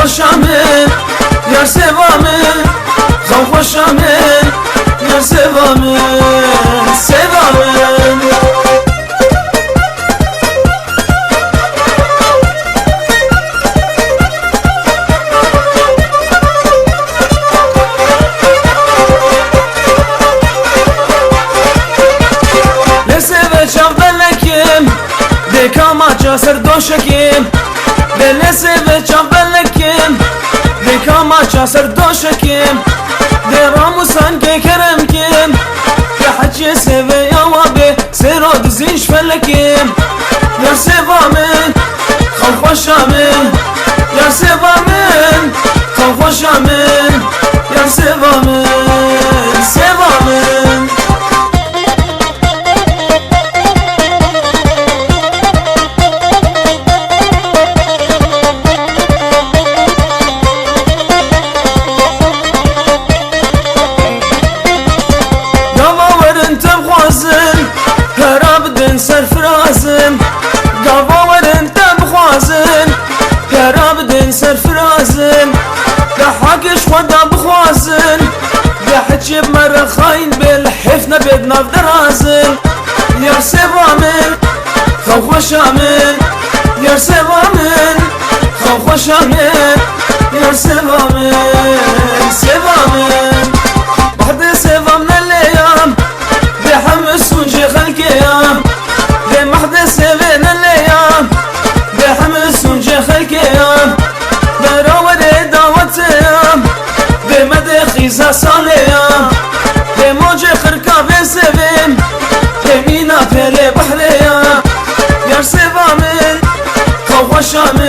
خوشامن یار سوامن خوشامن یار سوامن سوامن Dekama çasır doşekim Delese ve çavbelekim Dekama çasır doşekim Deramu sanki kerem kim Ya hacı seve ya vabi Sero dizin şfelekim Yar sevamin Khav khoşamin Yar sevamin Khav khoşamin Yar sevamin Sevamin سرفرازم قوامرن تبخوازم يا رب دين سرفرازم يا حقش ودا بخوازن يا حجب مرة خاين بالحفنة بدنا بدرازن يا سوامن خوشامن يا سوامن خوشامن يا سوامن سوامن بعد سوامنا الايام بحمس ونجي خلقيام سيفين الايام بحمس ونجي خلقيام براوري داوت ايام بمدى خيزة صاليام بموجي خركا بسيفين بمينا بيلي بحريام يا سيفامن خوشامن